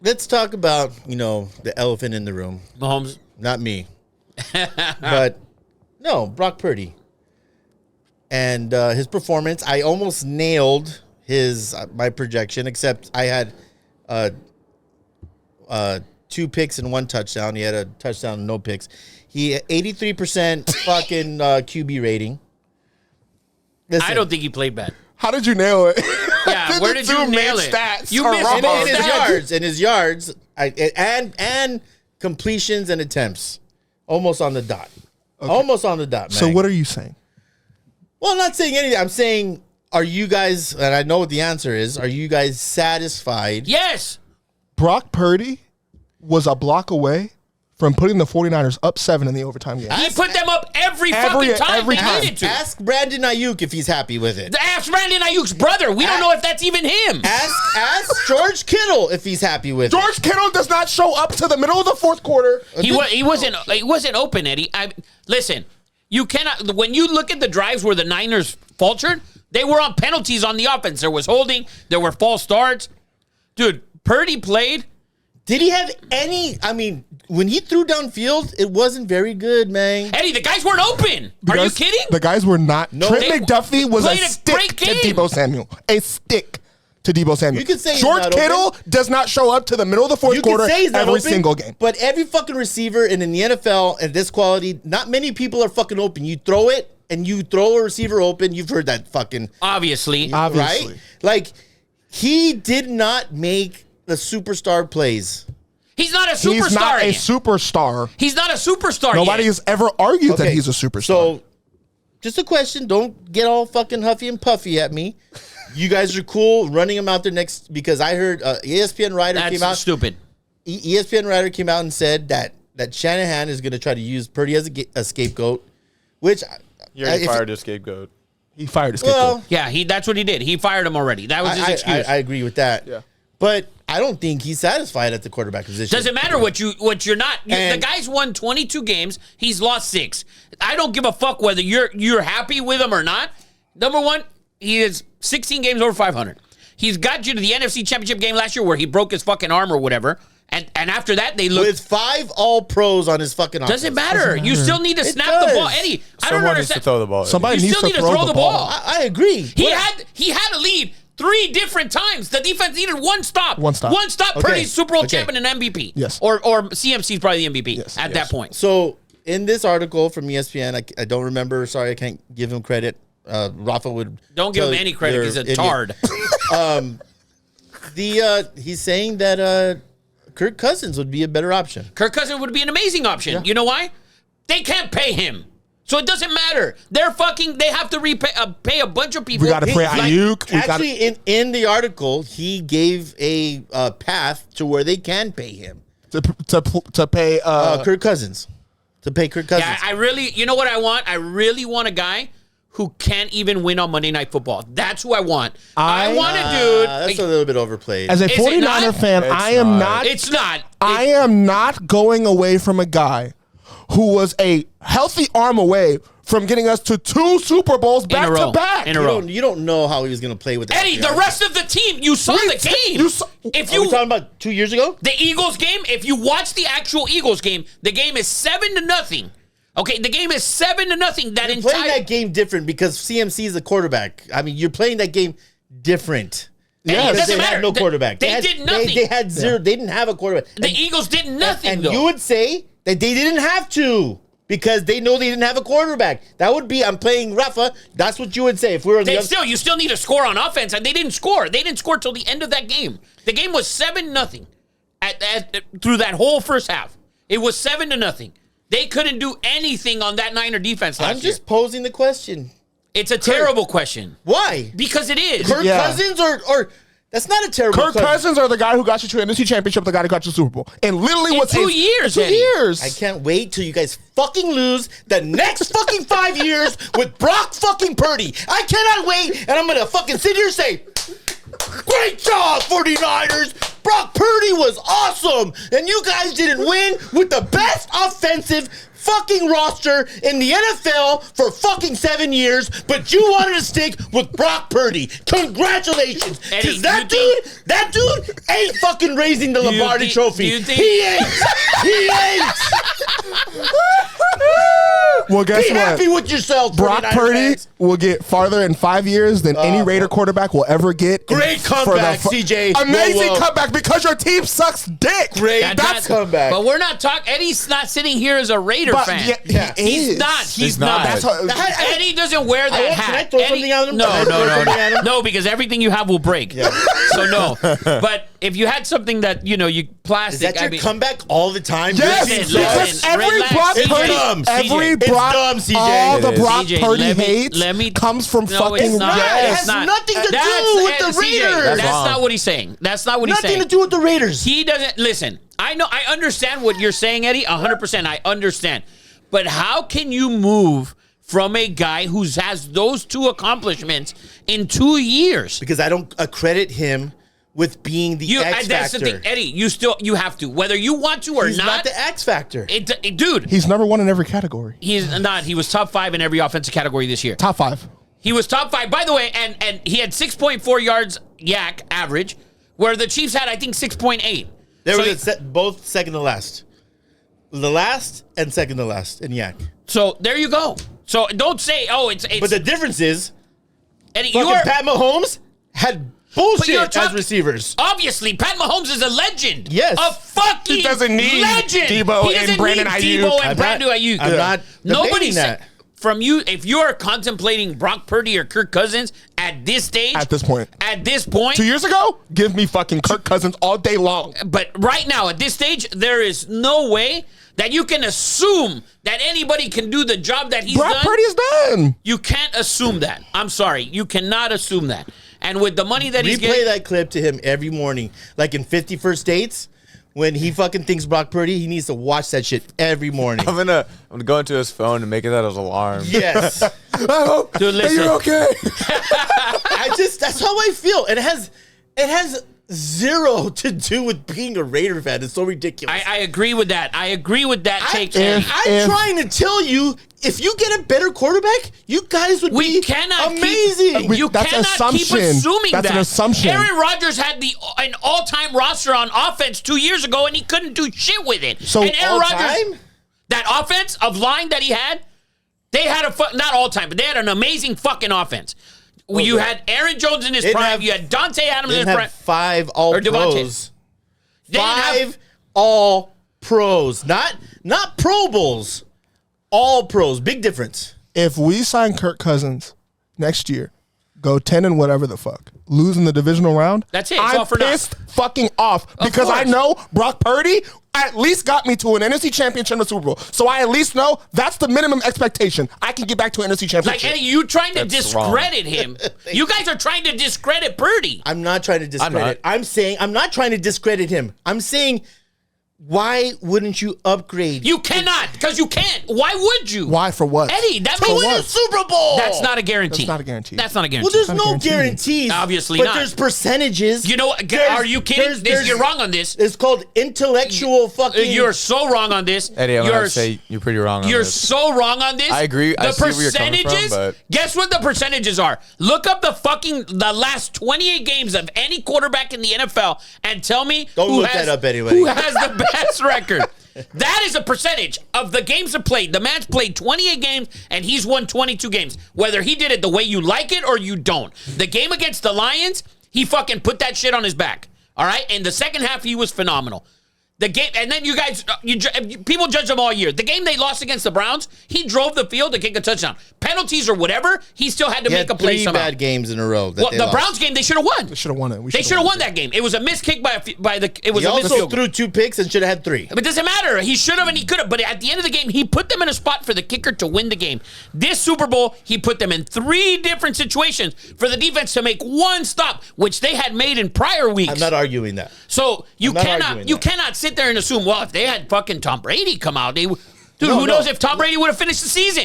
let's talk about, the elephant in the room. Mahomes. Not me. But, no, Brock Purdy. And his performance, I almost nailed my projection, except I had 2 picks and 1 touchdown. He had a touchdown and no picks. He had 83% fucking QB rating. Listen, I don't think he played bad. How did you nail it? Yeah, where did you nail it? Stats You missed both stats. And his yards, and completions and attempts, almost on the dot. Okay. Almost on the dot, man. So what are you saying? Well, I'm not saying anything. I'm saying, are you guys, and I know what the answer is, are you guys satisfied? Yes. Brock Purdy was a block away from putting the 49ers up 7 in the overtime game. He put them up every fucking time they needed to. Ask Brandon Ayuk if he's happy with it. Ask Brandon Ayuk's brother. We don't know if that's even him. Ask George Kittle if he's happy with it. George Kittle does not show up to the middle of the fourth quarter. He wasn't open, Eddie. Listen, you cannot. When you look at the drives where the Niners faltered, they were on penalties on the offense. There was holding. There were false starts. Dude, Purdy played. Did he have any? I mean, when he threw downfield, it wasn't very good, man. Eddie, the guys weren't open. Are you kidding? The guys were not. No, Trent McDuffie was a stick to Deebo Samuel. A stick to Deebo Samuel. You could say George Kittle does not show up to the middle of the fourth quarter every single game. But every fucking receiver in the NFL at this quality, not many people are fucking open. You throw it and you throw a receiver open. You've heard that fucking. Obviously. Right? Like, he did not make the superstar plays. He's not a superstar. He's not a superstar. He's not a superstar. Nobody has ever argued that he's a superstar. So, just a question. Don't get all fucking huffy and puffy at me. You guys are cool running him out there next, because I heard ESPN writer came out. That's stupid. ESPN writer came out and said that Shanahan is going to try to use Purdy as a scapegoat, which you already fired a scapegoat. He fired a scapegoat. Well, yeah, that's what he did. He fired him already. That was his excuse. I agree with that. Yeah. But I don't think he's satisfied at the quarterback position. Doesn't matter what you're not. The guy's won 22 games. He's lost 6. I don't give a fuck whether you're happy with him or not. Number one, he is 16 games over 500. He's got you to the NFC Championship game last year where he broke his fucking arm or whatever. And after that, they looked... With 5 all-pros on his fucking offense. Doesn't matter. You still need to snap the ball. Eddie, I don't understand. Someone needs to throw the ball. Somebody needs to throw the ball. I agree. He had a lead 3 different times. The defense needed one stop. One stop. Okay. Purdy's Super Bowl champion and MVP. Yes. Or CMC's probably the MVP at that point. So, in this article from ESPN, I don't remember. Sorry, I can't give him credit. Rafa would... Don't give him any credit. He's a tard. He's saying that Kirk Cousins would be a better option. Kirk Cousins would be an amazing option. Yeah. You know why? They can't pay him. So it doesn't matter. They have to pay a bunch of people. We got to pay Ayuk. Actually, in the article, he gave a path to where they can pay him. To pay... Kirk Cousins. To pay Kirk Cousins. Yeah, you know what I want? I really want a guy who can't even win on Monday Night Football. That's who I want. I want a dude. That's a little bit overplayed. As a 49er fan, I am not. It's not. I am not going away from a guy who was a healthy arm away from getting us to 2 Super Bowls back to back. In a row. You don't know how he was going to play with that. Eddie, the rest of the team, you saw the game. Are we talking about 2 years ago? The Eagles game, if you watch the actual Eagles game, the game is 7-0. Okay, the game is 7-0. You're playing that game different because CMC is the quarterback. I mean, you're playing that game different. Yeah, it doesn't they matter. had no quarterback. They did nothing. They had zero. They didn't have a quarterback. The Eagles did nothing, and though. You would say that they didn't have to because they know they didn't have a quarterback. That would be, I'm playing Rafa. That's what you would say if we were on you still need to score on offense, and they didn't score. They didn't score till the end of that game. The game was 7-0 through that whole first half. It was 7-0. They couldn't do anything on that Niner defense last year. I'm just posing the question. It's a terrible question. Why? Because it is. Kirk Cousins or that's not a terrible question. Kirk Cousins are the guy who got you to the NFC Championship, the guy who got you to the Super Bowl. And literally in 2 years. 2 years. I can't wait till you guys fucking lose the next fucking 5 years with Brock fucking Purdy. I cannot wait, and I'm going to fucking sit here and say, Great job, 49ers. Brock Purdy was awesome. And you guys didn't win with the best offensive fucking roster in the NFL for fucking 7 years, but you wanted to stick with Brock Purdy. Congratulations. Because that dude ain't fucking raising the Lombardi Trophy. He ain't. He ain't. Well, guess Be what? happy with yourself, Brock 49ers Purdy fans. will get farther in 5 years than any Raider quarterback will ever get. Great comeback, CJ. Amazing Whoa. comeback because your team sucks dick. Great comeback. But we're not talking. Eddie's not sitting here as a Raider fan. Yeah, he He's is. not. He's not. That's how, Eddie doesn't wear that hat. Can I throw something at him? No, because everything you have will break. Yeah. So no. But if you had something that you Is plastic, that your comeback all the time? yes, Listen, because every relax, Brock CJ. Purdy, dumb, every CJ. Brock, It's dumb, CJ. all the It is. Brock CJ, Purdy let me- hates comes from No, fucking it's not. Yeah, it It's has not. nothing to do That's- with the CJ, Raiders. That's wrong. not what he's saying. That's not what he's Nothing saying. to do with the Raiders. He doesn't listen. I know. I understand what you're saying, Eddie. 100%. I understand. But how can you move from a guy who has those two accomplishments in 2 years? Because I don't accredit him with being the X That's the factor. thing, Eddie. You have to, whether you want to or He's not the X factor. Dude, He's number one in every category. he's not. He was top 5 in every offensive category this year. Top 5. He was top 5, by the way, and he had 6.4 yards yak average, where the Chiefs had, I think, 6.8. They So were both second to last. The last and second to last in Yak. So there you go. So don't say, oh, it's But the difference is, Eddie, fucking you're Pat Mahomes had you're bullshit as talking- receivers. obviously Pat Mahomes is a legend. Yes. A fucking He doesn't need legend. Debo He doesn't and Brandon need Ayuk. Debo and I'm Brandon not- Ayuk. I'm not Nobody debating said that. from you if you are contemplating Brock Purdy or Kirk Cousins at this stage. At this point. At this point. 2 years ago, give me fucking Kirk Cousins all day long. But right now, at this stage, there is no way that you can assume that anybody can do the job that he's Brock done. Purdy is done. You can't assume that. I'm sorry. You cannot assume that. And with the money that he's Replay getting, that clip to him every morning. Like in 51st Dates, when he fucking thinks Brock Purdy, he needs to watch that shit every morning. I'm gonna go into his phone and make it that as alarm. Yes. I hope Dude, that listen. you're okay. That's how I feel. And it has zero to do with being a Raider fan. It's so ridiculous. I agree with that. I agree with that take. if- I'm trying to tell you, if you get a better quarterback, you guys would We be cannot amazing. You That's cannot keep assumption. assuming That's that. an assumption. Aaron Rodgers had an all-time roster on offense 2 years ago, and he couldn't do shit with it. So and Aaron all Rodgers, time? that offense of line that he had, they had not all time, but they had an amazing fucking offense. You had Aaron Jones in his Didn't prime. have- You had Dante Adams They in didn't his have prime. 5 all Or Devontae. pros. They didn't have- 5 all pros. Not Pro Bowls. All pros. Big difference. If we sign Kirk Cousins next year, go 10 and whatever the fuck, lose in the divisional round, That's it. It's I'm all for naught. pissed fucking off because I course. know Brock Purdy at least got me to an NFC championship in the Super Bowl. So I at least know that's the minimum expectation. I can get back to an NFC Like, championship. Eddie, you trying to That's wrong. discredit him. You guys are trying to discredit Purdy. I'm not trying to discredit. not. I'm saying I'm not trying to discredit him. I'm saying, why wouldn't you upgrade? You cannot, because you can't. Why would you? Why? For what? Eddie, that to means win a Super Bowl. that's not a guarantee. That's not a guarantee. That's not a guarantee. Well, there's not a no guarantee. guarantees. Obviously but not. there's percentages. You know what? Are you kidding? You're wrong on this. It's called intellectual fucking. You're so wrong on this. Eddie, I'm you're, gonna say you're pretty wrong on You're this. so wrong on this. I agree. I The see where you're coming from, percentages. but- Guess what the percentages are? Look up the last 28 games of any quarterback in the NFL and tell me Don't who look has, that up anyway. who has the best record. That is a percentage of the games that played. The man's played 28 games and he's won 22 games. Whether he did it the way you like it or you don't. The game against the Lions, he fucking put that shit on his back. All right? In the second half, he was phenomenal. The game, and then you guys, people judge him all year. The game they lost against the Browns, he drove the field to kick a touchdown. Penalties or whatever, he still had to He make had a play 3 somehow. bad games in a row. That Well, they the lost. Browns game, they should have won. They should have won it. They should have won that game. It was a missed kick by the. It was He a missed also field goal. threw 2 picks and should have had 3. But it doesn't matter. He should have and he could have. But at the end of the game, he put them in a spot for the kicker to win the game. This Super Bowl, he put them in 3 different situations for the defense to make one stop, which they had made in prior weeks. I'm not arguing that. So you I'm not arguing cannot that. sit there and assume, well, if they had fucking Tom Brady come out, dude, No, who no. knows if Tom Brady would have finished the season?